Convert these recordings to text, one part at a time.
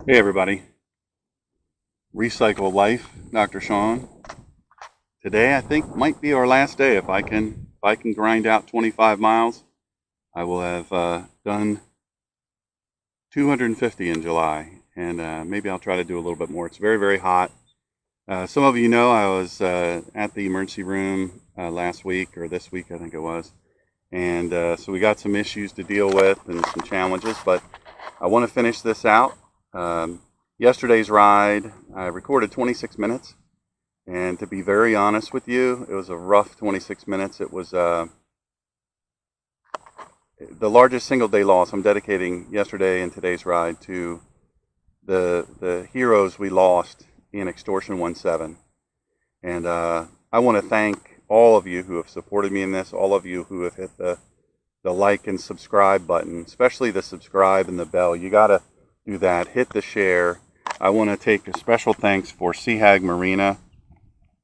Hey everybody, Recycle Life, Dr. Shawn. Today I think might be our last day. If I can grind out 25 miles, I will have done 250 in July, and maybe I'll try to do a little bit more. It's very, very hot. Some of you know I was at the emergency room last week, or this week I think it was, and so we got some issues to deal with and some challenges, but I want to finish this out. Yesterday's ride, I recorded 26 minutes, and to be very honest with you, it was a rough 26 minutes. It was the largest single day loss. I'm dedicating yesterday and today's ride to the heroes we lost in Extortion 1-7. And I want to thank all of you who have supported me in this, all of you who have hit the like and subscribe button, especially the subscribe and the bell. You got to do that. Hit the share. I want to take a special thanks for Seahag Marina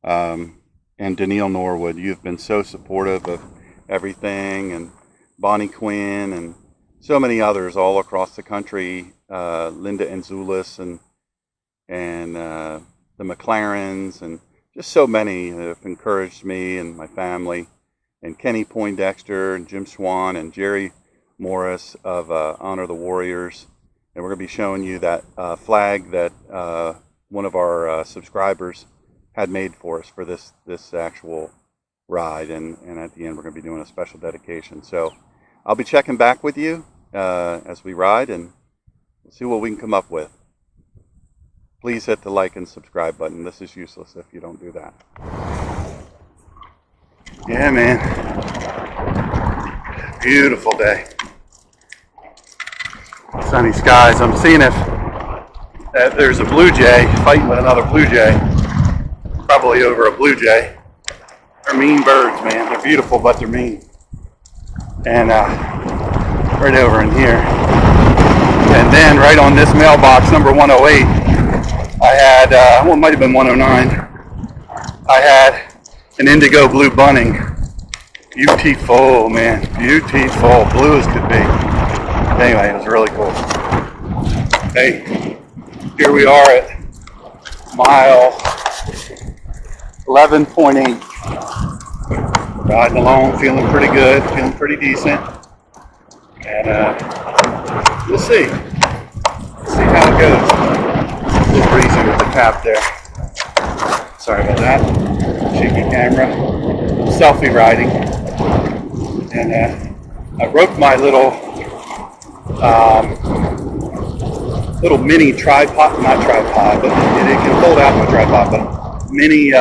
and Danielle Norwood. You've been so supportive of everything, and Bonnie Quinn and so many others all across the country. Linda Anzulis and the McLarens, and just so many have encouraged me and my family, and Kenny Poindexter and Jim Swan and Jerry Morris of Honor the Warriors. And we're going to be showing you that flag that one of our subscribers had made for us for this actual ride. And at the end, we're going to be doing a special dedication. So I'll be checking back with you as we ride, and we'll see what we can come up with. Please hit the like and subscribe button. This is useless if you don't do that. Yeah, man. Beautiful day. Sunny skies. I'm seeing if there's a blue jay fighting with another blue jay, probably over a blue jay. They're mean birds, man. They're beautiful, but they're mean. And right over in here, and then right on this mailbox, number 108, I had well, it might have been 109. I had an indigo blue bunting. Beautiful, man. Beautiful, blue as could be. Anyway, it was really cool. Hey, here we are at mile 11.8. Riding along, feeling pretty good, feeling pretty decent. And we'll see. Let's see how it goes. A little breezy with the tap there. Sorry about that. Shaky camera. Selfie riding. And I broke my little mini tripod, not tripod, but it can hold out my tripod, but mini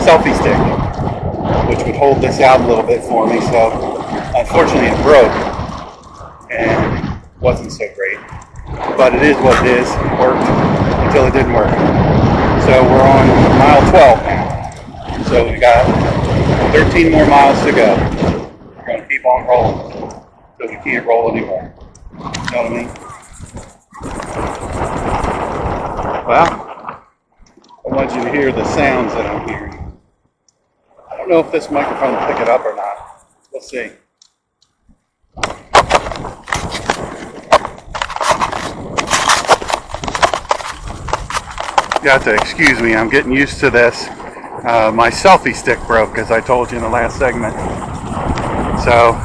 selfie stick, which would hold this out a little bit for me. So unfortunately it broke and wasn't so great, but it is what it is. It worked until it didn't work. So we're on mile 12 now. So we got 13 more miles to go. We're going to keep on rolling. So we can't roll anymore. You know what I mean? Well, I want you to hear the sounds that I'm hearing. I don't know if this microphone will pick it up or not. We'll see. You have to excuse me, I'm getting used to this. My selfie stick broke, as I told you in the last segment. So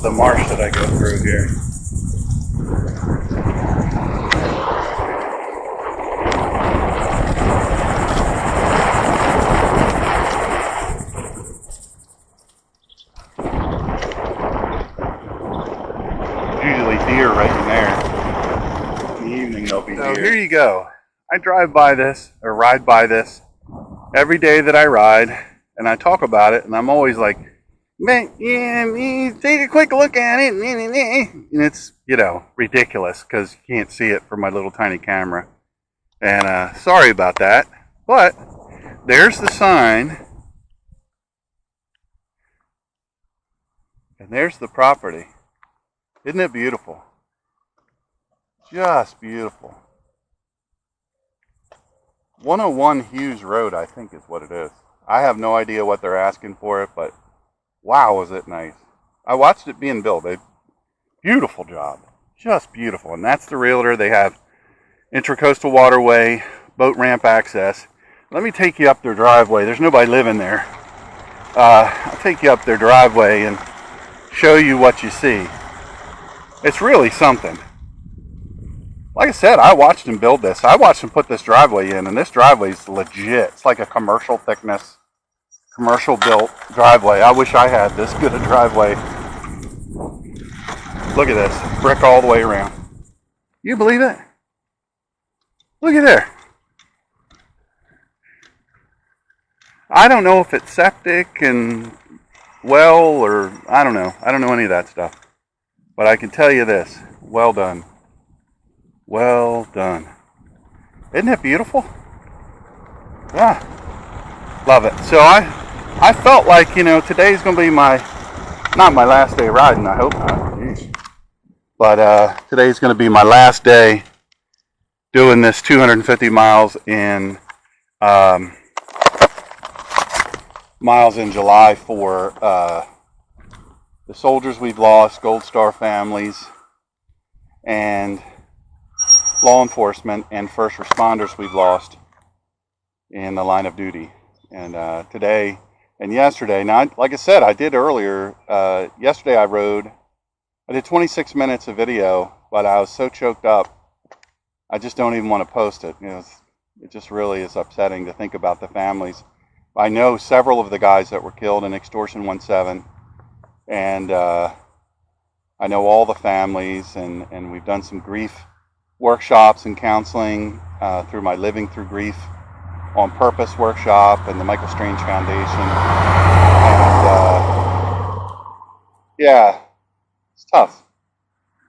the marsh that I go through here. Usually deer right in there. In the evening they'll be here. So here you go. I drive by this, or ride by this, every day that I ride, and I talk about it, and I'm always like, man, yeah, take a quick look at it, and it's, you know, ridiculous because you can't see it from my little tiny camera. And sorry about that, but there's the sign, and there's the property. Isn't it beautiful? Just beautiful. 101 Hughes Road, I think is what it is. I have no idea what they're asking for it, but wow, was it nice. I watched it being built. Beautiful job. Just beautiful. And that's the realtor. They have intracoastal waterway, boat ramp access. Let me take you up their driveway. There's nobody living there. I'll take you up their driveway and show you what you see. It's really something. Like I said, I watched them build this. I watched them put this driveway in, and this driveway is legit. It's like a commercial thickness, commercial built driveway. I wish I had this good a driveway. Look at this, brick all the way around. You believe it? Look at there. I don't know if it's septic and well, or I don't know. I don't know any of that stuff. But I can tell you this, well done. Well done. Isn't it beautiful? Yeah, love it. So I felt like, you know, today's going to be not my last day riding, I hope not. Jeez. But today's going to be my last day doing this 250 miles in July for the soldiers we've lost, Gold Star families, and law enforcement and first responders we've lost in the line of duty. And today and yesterday, now like I said, I did earlier, yesterday I did 26 minutes of video, but I was so choked up, I just don't even want to post it. You know, it just really is upsetting to think about the families. I know several of the guys that were killed in Extortion 17, and I know all the families, and we've done some grief workshops and counseling through my Living Through Grief on Purpose workshop and the Michael Strange Foundation. And yeah, it's tough.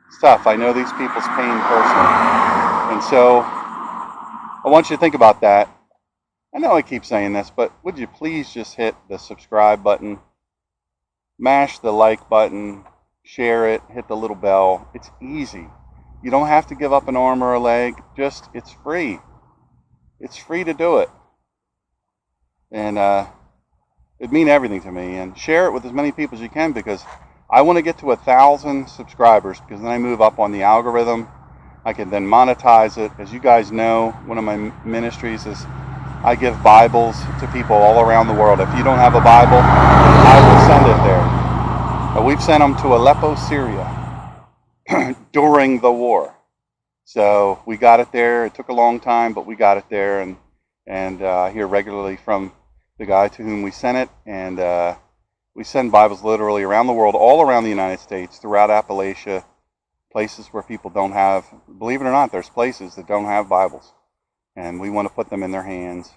It's tough. I know these people's pain personally. And so I want you to think about that. I know I keep saying this, but would you please just hit the subscribe button, mash the like button, share it, hit the little bell. It's easy. You don't have to give up an arm or a leg. It's free. It's free to do it. And it'd mean everything to me. And share it with as many people as you can, because I want to get to 1,000 subscribers, because then I move up on the algorithm. I can then monetize it. As you guys know, one of my ministries is I give Bibles to people all around the world. If you don't have a Bible, I will send it there. But we've sent them to Aleppo, Syria during the war. So we got it there. It took a long time, but we got it there. And I hear regularly from the guy to whom we sent it. And we send Bibles literally around the world, all around the United States, throughout Appalachia, places where people don't have, believe it or not, there's places that don't have Bibles. And we want to put them in their hands.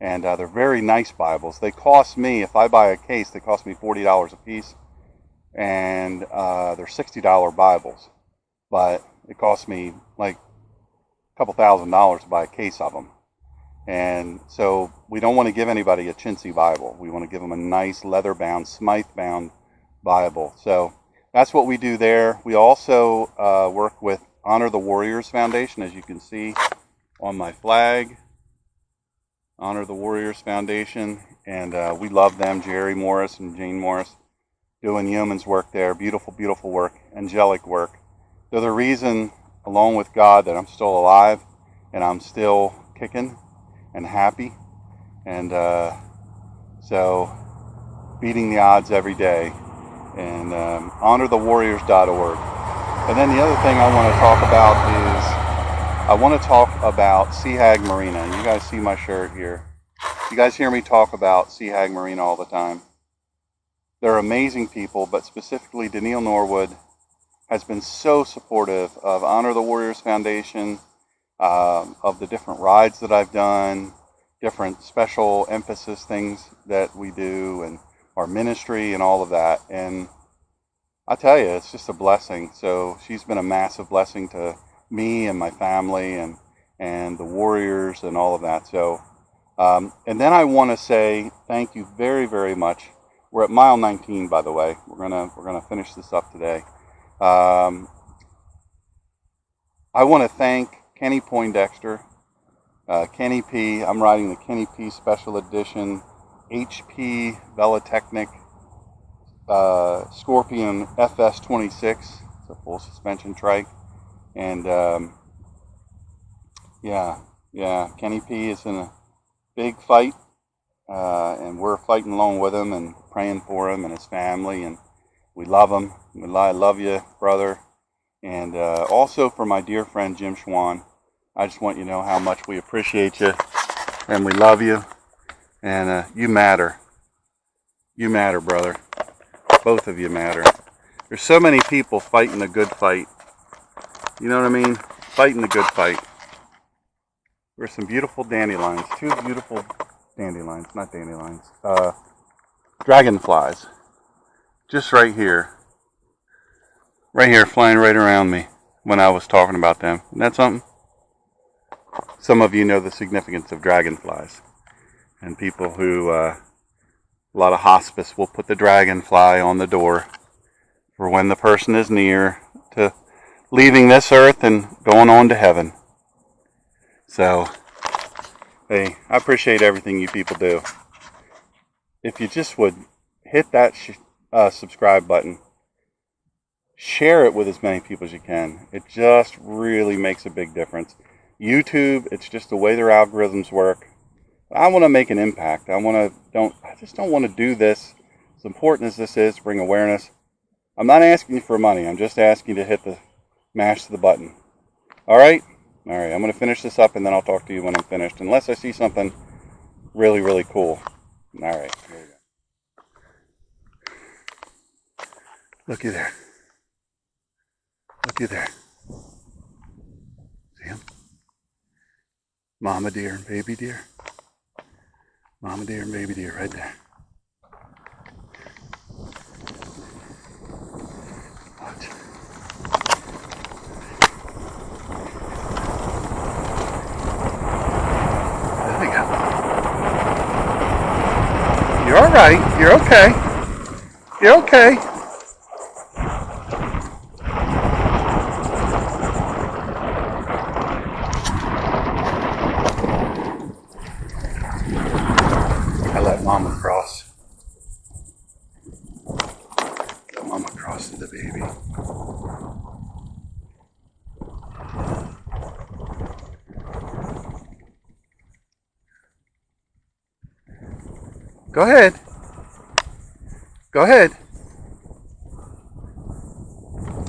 And they're very nice Bibles. They cost me, if I buy a case, they cost me $40 a piece. And they're $60 Bibles. But it cost me like a couple $1,000s to buy a case of them. And so we don't want to give anybody a chintzy Bible. We want to give them a nice leather-bound, Smythe-bound Bible. So that's what we do there. We also work with Honor the Warriors Foundation, as you can see on my flag. Honor the Warriors Foundation. And we love them, Jerry Morris and Jane Morris, doing yeoman's work there. Beautiful, beautiful work, angelic work. They're the reason, along with God, that I'm still alive and I'm still kicking and happy. And so beating the odds every day. And honorthewarriors.org. And then the other thing I want to talk about is I want to talk about Seahag Marina. You guys see my shirt here. You guys hear me talk about Seahag Marina all the time. They're amazing people, but specifically Danielle Norwood has been so supportive of Honor the Warriors Foundation, of the different rides that I've done, different special emphasis things that we do, and our ministry and all of that. And I tell you, it's just a blessing. So she's been a massive blessing to me and my family and the Warriors and all of that. So, and then I want to say thank you very, very much. We're at mile 19, by the way. We're gonna finish this up today. I want to thank Kenny Poindexter, Kenny P. I'm riding the Kenny P Special Edition HP Velotechnic Scorpion FS26. It's a full suspension trike. And yeah, Kenny P is in a big fight, and we're fighting along with him and praying for him and his family, and we love him. I love you, brother. And also for my dear friend Jim Schwan, I just want you to know how much we appreciate you and we love you. And you matter. You matter, brother. Both of you matter. There's so many people fighting a good fight. You know what I mean? Fighting a good fight. There's some beautiful dandelions. Two beautiful dandelions. Not dandelions. Dragonflies. Just right here. Right here, flying right around me when I was talking about them. Isn't that something? Some of you know the significance of dragonflies. And people who, a lot of hospice will put the dragonfly on the door for when the person is near to leaving this earth and going on to heaven. So, hey, I appreciate everything you people do. If you just would hit that subscribe button, share it with as many people as you can. It just really makes a big difference. YouTube, it's just the way their algorithms work. I want to make an impact. I just don't want to do this, as important as this is, to bring awareness. I'm not asking you for money. I'm just asking you to mash the button. All right? All right, I'm going to finish this up, and then I'll talk to you when I'm finished, unless I see something really, really cool. All right, here we go. Looky there. Looky there. See him? Mama deer and baby deer. Mama deer and baby deer right there. Watch. There we go. You're all right. You're okay. You're okay. I let Mama cross. Let Mama cross to the baby. Go ahead. Go ahead.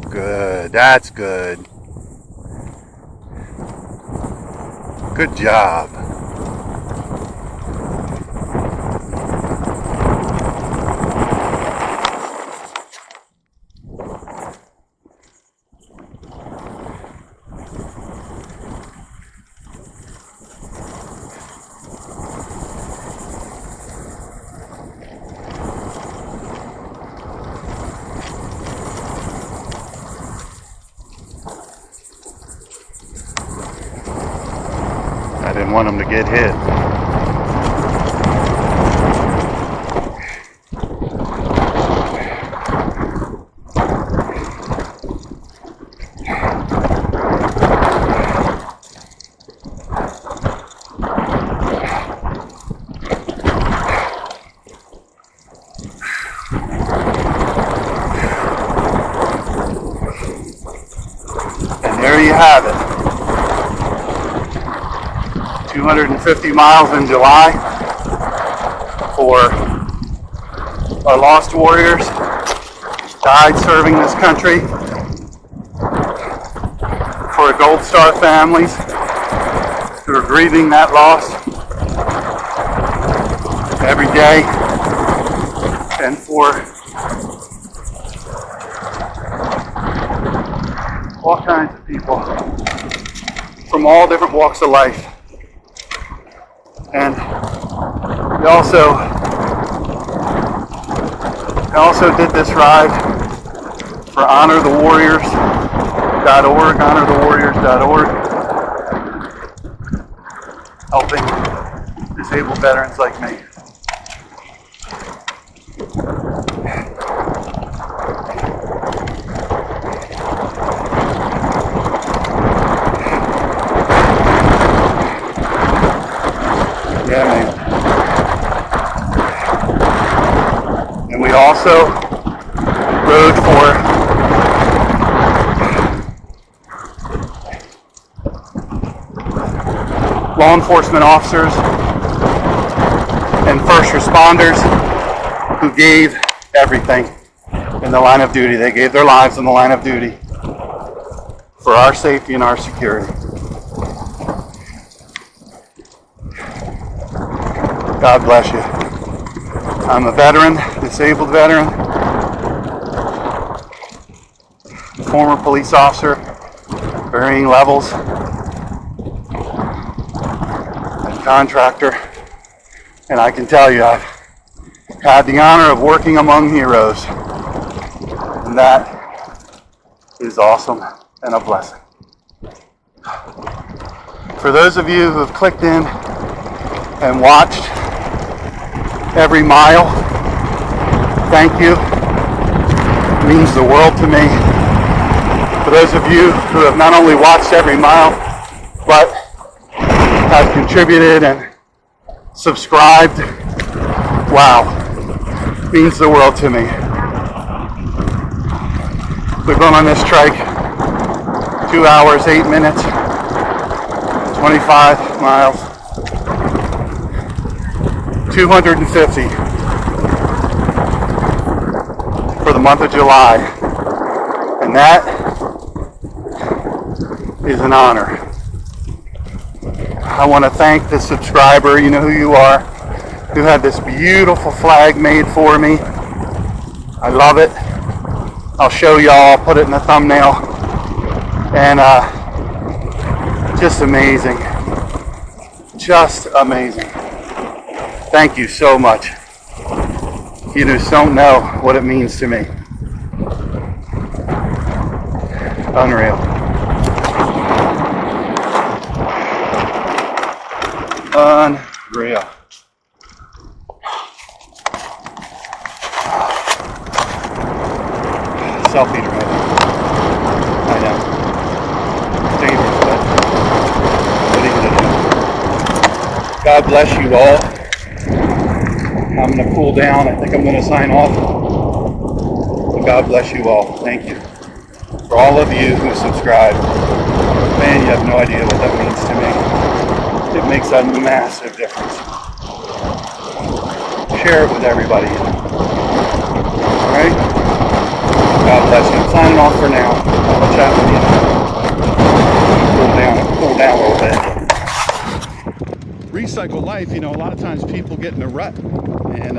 Good. That's good. Good job. I didn't want him to get hit. And there you have it. 250 miles in July for our lost warriors, died serving this country, for our Gold Star families who are grieving that loss every day, and for all kinds of people from all different walks of life. And we also did this ride for honorthewarriors.org, honorthewarriors.org, helping disabled veterans like me. Yeah, man. And we also rode for law enforcement officers and first responders who gave everything in the line of duty. They gave their lives in the line of duty for our safety and our security. God bless you. I'm a veteran, disabled veteran, former police officer, varying levels, and contractor, and I can tell you I've had the honor of working among heroes, and that is awesome and a blessing. For those of you who have clicked in and watched every mile, thank you. It means the world to me. For those of you who have not only watched every mile, but have contributed and subscribed, wow, means the world to me. We've been on this trike 2 hours, 8 minutes, 25 miles, 250 for the month of July, and that is an honor. I want to thank the subscriber, you know who you are, who had this beautiful flag made for me. I love it. I'll show y'all, I'll put it in the thumbnail, and just amazing, just amazing. Thank you so much. You just don't know what it means to me. Unreal. Unreal. Self-eater, maybe. I know. It's dangerous, but what are you going to do? God bless you all. I'm going to cool down. I think I'm going to sign off. But God bless you all. Thank you. For all of you who subscribe. Man, you have no idea what that means to me. It makes a massive difference. Share it with everybody. Alright? God bless you. I'm signing off for now. I'll chat with you. Cool down a little bit. Recycle life, you know, a lot of times people get in a rut, and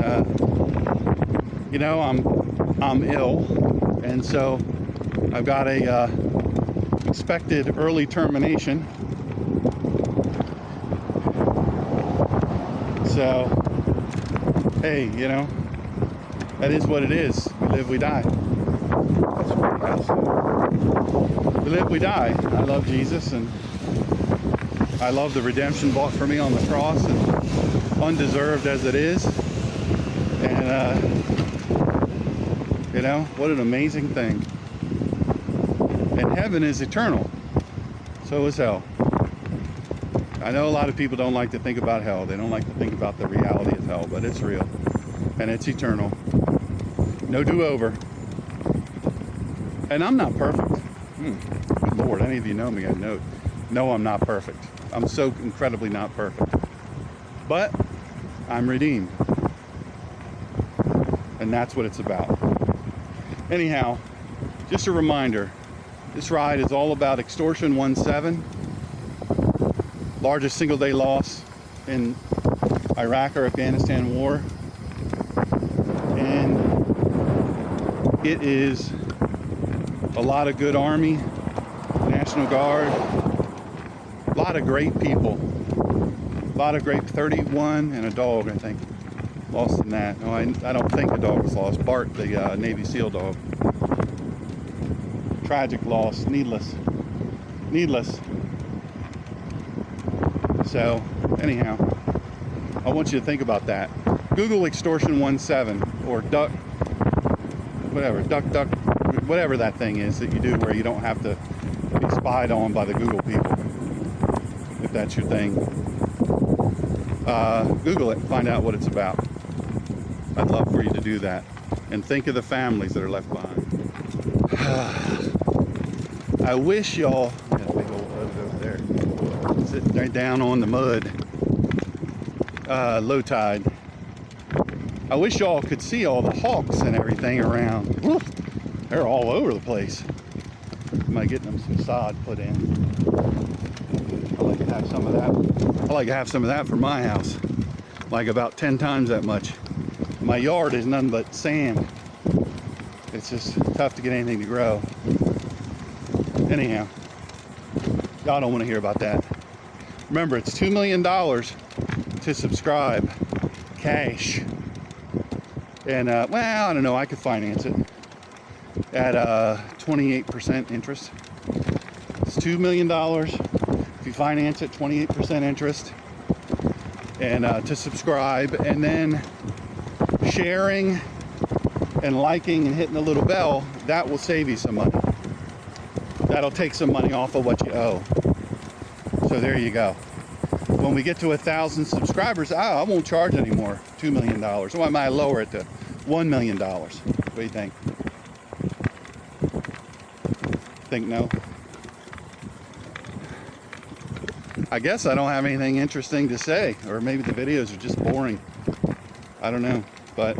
you know, I'm ill, and so I've got a expected early termination. So hey, you know, that is what it is. We live, we die. That's what it is. We live, we die. I love Jesus, and I love the redemption bought for me on the cross, and undeserved as it is. And you know, what an amazing thing. And heaven is eternal. So is hell. I know a lot of people don't like to think about hell. They don't like to think about the reality of hell, but it's real. And it's eternal. No do-over. And I'm not perfect. Good Lord, any of you know me, I know I'm not perfect. I'm so incredibly not perfect. But I'm redeemed. And that's what it's about. Anyhow, just a reminder, this ride is all about Extortion 17, largest single day loss in Iraq or Afghanistan war. And it is a lot of good Army, National Guard, a lot of great people, a lot of great 31 and a dog, I think, lost in that. No, I don't think a dog was lost. Bart, the Navy SEAL dog. Tragic loss, needless. So anyhow, I want you to think about that. Google Extortion 17 or duck, whatever that thing is that you do where you don't have to be spied on by the Google people, if that's your thing. Google it and find out what it's about. I'd love for you to do that. And think of the families that are left behind. I wish y'all, that big old over there. sitting right down on the mud, low tide. I wish y'all could see all the hawks and everything around. Woo, they're all over the place. Am I getting them some sod put in? I like to have some of that. I like to have some of that for my house. Like about 10 times that much. My yard is nothing but sand. It's just tough to get anything to grow. Anyhow, y'all don't want to hear about that. Remember, it's $2 million to subscribe, cash. And well, I don't know, I could finance it at 28% interest. It's $2 million if you finance it, 28% interest. And to subscribe, and then sharing and liking and hitting the little bell, that will save you some money. That'll take some money off of what you owe. So there you go. When we get to 1,000 subscribers, I won't charge anymore $2 million. So I might lower it to $1 million. What do you think? Think no? I guess I don't have anything interesting to say, or maybe the videos are just boring. I don't know, but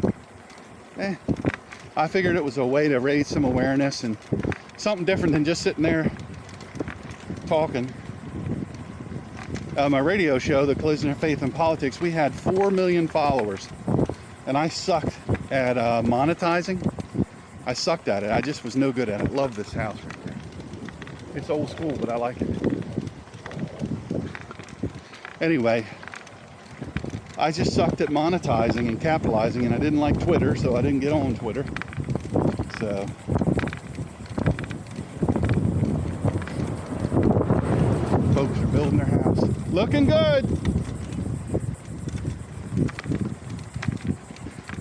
I figured it was a way to raise some awareness and something different than just sitting there talking. My radio show, The Collision of Faith and Politics, we had 4 million followers, and I sucked at monetizing. I sucked at it. I just was no good at it. Love this house right there. It's old school, but I like it. Anyway, I just sucked at monetizing and capitalizing, and I didn't like Twitter, so I didn't get on Twitter. So folks are building their house. Looking good.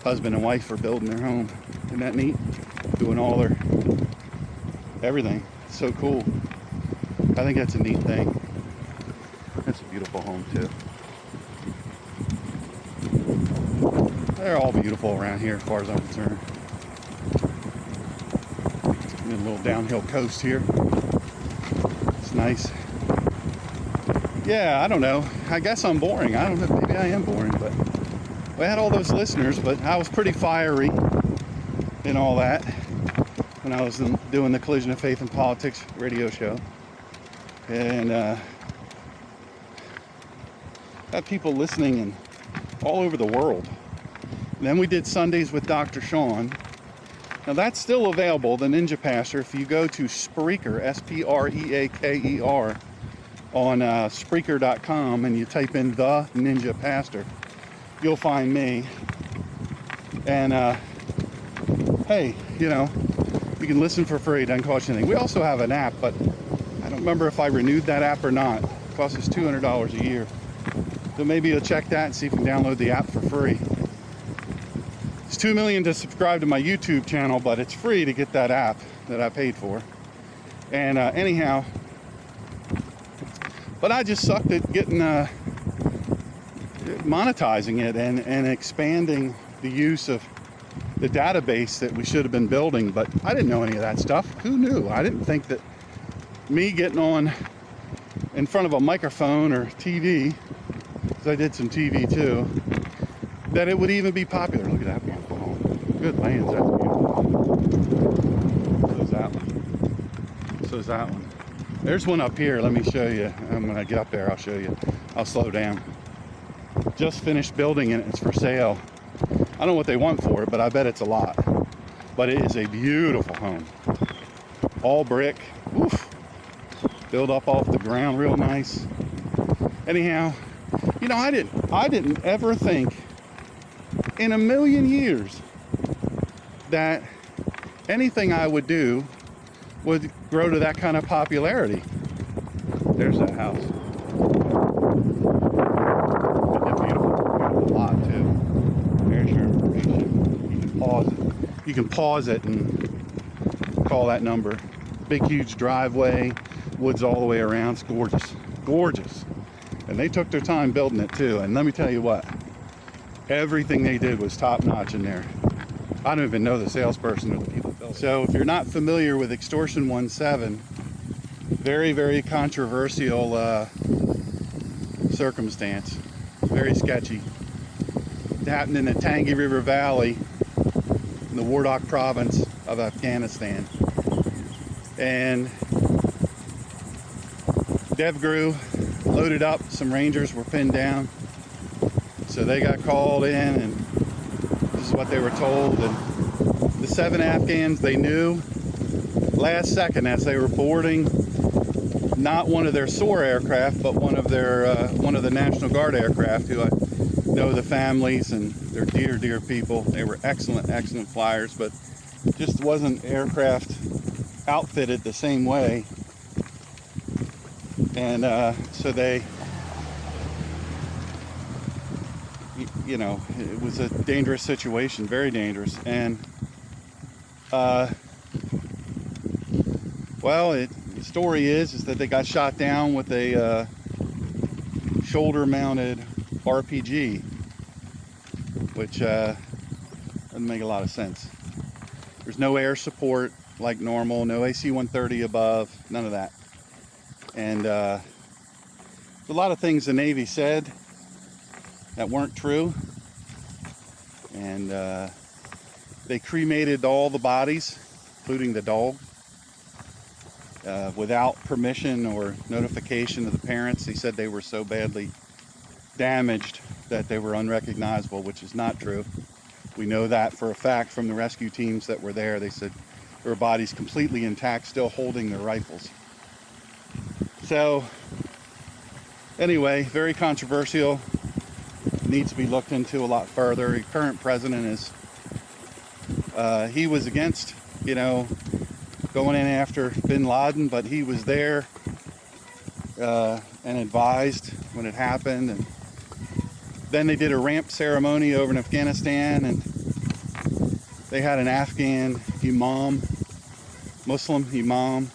Husband and wife are building their home. Isn't that neat? Doing all their everything. It's so cool. I think that's a neat thing. That's a beautiful home too. They're all beautiful around here as far as I'm concerned. A little downhill coast here. It's nice. Yeah, I don't know. I guess I'm boring. I don't know. Maybe I am boring, but we had all those listeners, but I was pretty fiery and all that when I was doing the Collision of Faith and Politics radio show. And had people listening and all over the world. And then we did Sundays with Dr. Shawn. Now that's still available, the Ninja Pastor. If you go to Spreaker, S-P-R-E-A-K-E-R, on Spreaker.com, and you type in The Ninja Pastor, you'll find me. And hey, you know, you can listen for free. It doesn't cost you anything. We also have an app, but I don't remember if I renewed that app or not. It costs us $200 a year. So maybe you'll check that and see if you can download the app for free. It's $2 million to subscribe to my YouTube channel, but it's free to get that app that I paid for. And anyhow, but I just sucked at getting monetizing it and expanding the use of the database that we should have been building. But I didn't know any of that stuff. Who knew? I didn't think that me getting on in front of a microphone or TV, because I did some TV too, that it would even be popular. Look at that beautiful home. Good lands, that's beautiful. So is that one. So is that one. There's one up here. Let me show you. When I get up there, I'll show you. I'll slow down. Just finished building it. It's for sale. I don't know what they want for it, but I bet it's a lot. But it is a beautiful home. All brick. Oof. Built up off the ground real nice. Anyhow, you know, I didn't ever think in a million years that anything I would do would grow to that kind of popularity. There's that house. It's a beautiful, beautiful lot too. There's your information. You can pause it. You can pause it and call that number. Big, huge driveway, woods all the way around. It's gorgeous, gorgeous. And they took their time building it too. And let me tell you what, everything they did was top notch in there. I don't even know the salesperson or the people built it. So if you're not familiar with Extortion 17, very, very controversial circumstance. Very sketchy. It happened in the Tangi River Valley in the Wardak province of Afghanistan. And DevGru loaded up. Some Rangers were pinned down. So they got called in, and this is what they were told. And the 7 Afghans, they knew last second as they were boarding not one of their SOAR aircraft, but one of the National Guard aircraft, who I know the families, and they're dear people. They were excellent flyers, but just wasn't aircraft outfitted the same way. And so they, you know, it was a dangerous situation, very dangerous. And well, the story is that they got shot down with a shoulder-mounted RPG, which doesn't make a lot of sense. There's no air support like normal, no AC-130 above, none of that. And there's a lot of things the Navy said that weren't true. And they cremated all the bodies, including the dog, without permission or notification of the parents. They said they were so badly damaged that they were unrecognizable, which is not true. We know that for a fact from the rescue teams that were there. They said there were bodies completely intact, still holding their rifles. So anyway, very controversial. Needs to be looked into a lot further. The current president is he was against, you know, going in after bin Laden, but he was there and advised when it happened. And then they did a ramp ceremony over in Afghanistan, and they had an Afghan imam, Muslim imam,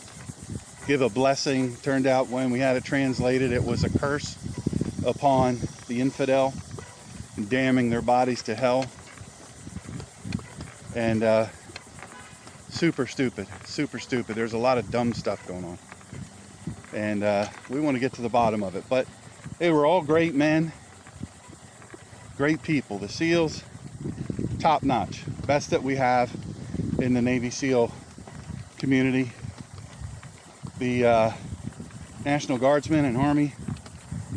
give a blessing. Turned out when we had it translated, it was a curse upon the infidel, damning their bodies to hell. And super stupid. There's a lot of dumb stuff going on, and we want to get to the bottom of it. But they were all great men, great people. The SEALs, top notch, best that we have in the Navy SEAL community. The National Guardsmen and Army,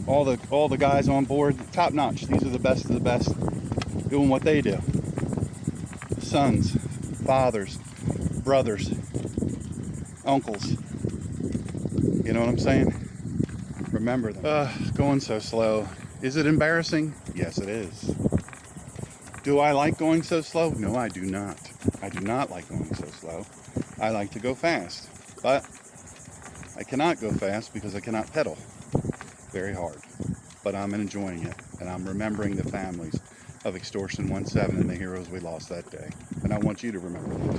all the guys on board, top notch. These are the best of the best, doing what they do. Sons, fathers, brothers, uncles. You know what I'm saying? Remember them. Going so slow. Is it embarrassing? Yes, it is. Do I like going so slow? No, I do not. I do not like going so slow. I like to go fast, but I cannot go fast because I cannot pedal very hard. But I'm enjoying it, and I'm remembering the families of Extortion 17 and the heroes we lost that day. And I want you to remember them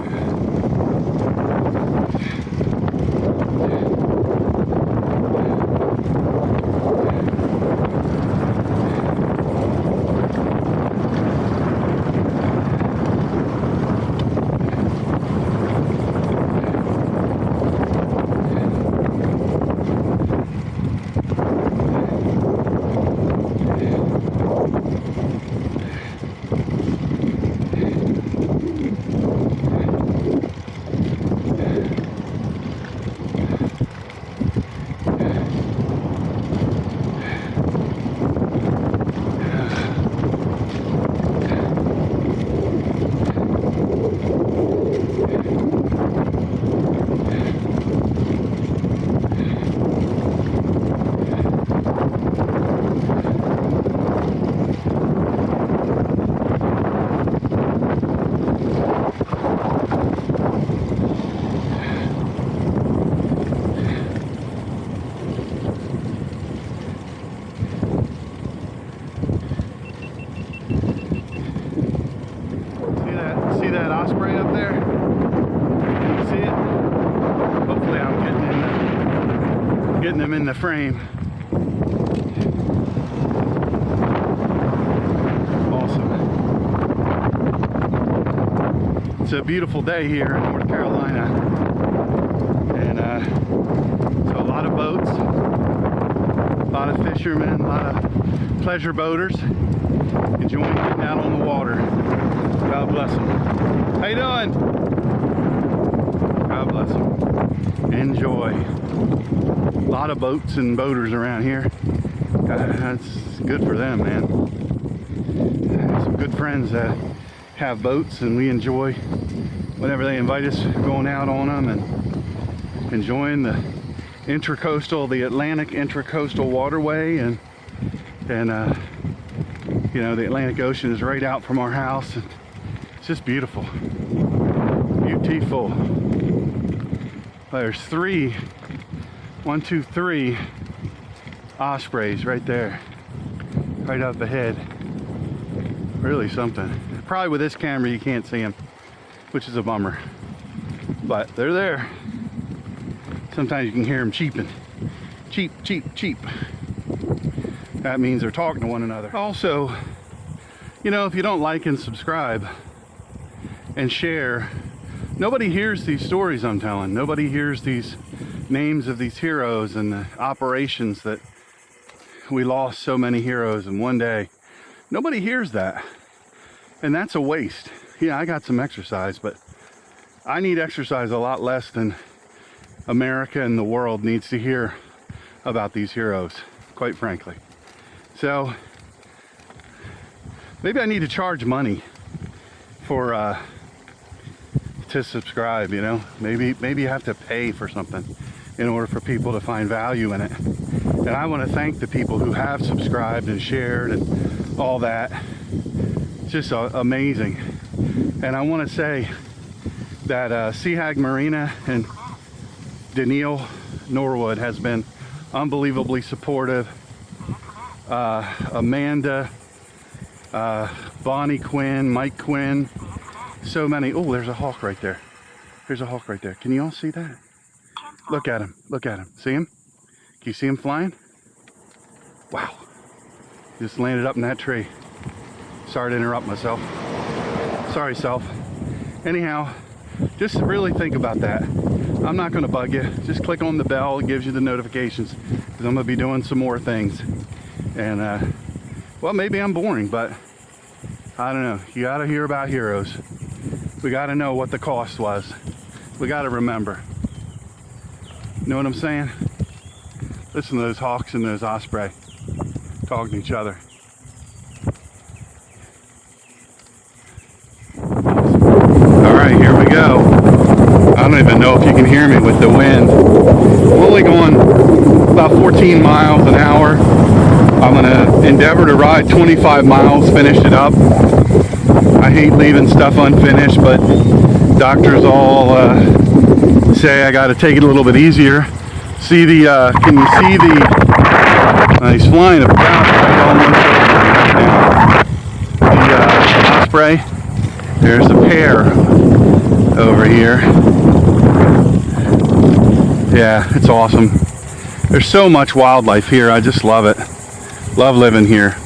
See that Osprey up there? Can you see it? Hopefully I'm getting them in the frame. Awesome. It's a beautiful day here in North Carolina, and so a lot of boats, lot of fishermen, a lot of pleasure boaters enjoying getting out on the water. God bless them. How you doing? God bless them. Enjoy. A lot of boats and boaters around here. That's good for them, man. Some good friends that have boats, and we enjoy whenever they invite us going out on them and enjoying the Atlantic intracoastal waterway, and you know, the Atlantic Ocean is right out from our house, and it's just beautiful. Beautiful. There's three Ospreys right there, right up ahead. Really something. Probably with this camera you can't see them, which is a bummer, but they're there. Sometimes you can hear them cheeping. Cheep, cheep, cheep. That means they're talking to one another. Also, you know, if you don't like and subscribe and share, nobody hears these stories I'm telling. Nobody hears these names of these heroes and the operations that we lost so many heroes in one day. Nobody hears that. And that's a waste. Yeah, I got some exercise, but I need exercise a lot less than America and the world needs to hear about these heroes, quite frankly. So maybe I need to charge money for to subscribe, you know. Maybe you have to pay for something in order for people to find value in it. And I want to thank the people who have subscribed and shared and all that. It's just amazing. And I want to say that Sea Hag Marina and Danielle Norwood has been unbelievably supportive. Amanda, Bonnie Quinn, Mike Quinn, so many. Oh, there's a hawk right there. There's a hawk right there. Can you all see that? Look at him. Look at him. See him? Can you see him flying? Wow. Just landed up in that tree. Sorry to interrupt myself. Sorry, self. Anyhow, just really think about that. I'm not going to bug you. Just click on the bell. It gives you the notifications, because I'm going to be doing some more things. And, well, maybe I'm boring, but I don't know. You got to hear about heroes. We got to know what the cost was. We got to remember. You know what I'm saying? Listen to those hawks and those osprey talking to each other. All right, here we go. I don't even know if you can hear me with the wind. I'm only going about 14 miles an hour. I'm gonna endeavor to ride 25 miles, finish it up. I hate leaving stuff unfinished, but doctors all say I gotta take it a little bit easier. See the, can you see the, he's flying about right almost the Osprey. There's a pair over here. Yeah, it's awesome. There's so much wildlife here. I just love it. Love living here.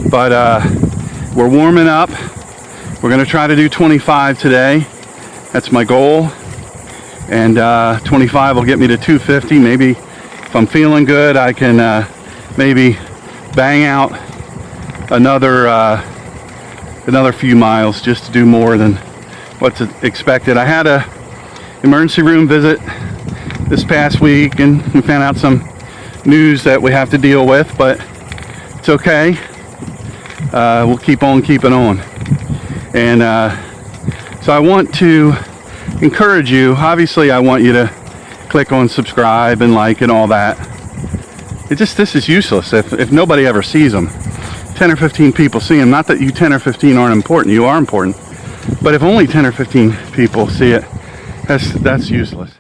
But we're warming up. We're going to try to do 25 today. That's my goal. And 25 will get me to 250. Maybe if I'm feeling good, I can maybe bang out another few miles just to do more than what's expected. I had a emergency room visit this past week, and we found out some news that we have to deal with, but it's okay. We'll keep on keeping on. And so I want to encourage you. Obviously, I want you to click on subscribe and like and all that. This is useless if nobody ever sees them. 10 or 15 people see them. Not that you 10 or 15 aren't important. You are important. But if only 10 or 15 people see it, that's useless.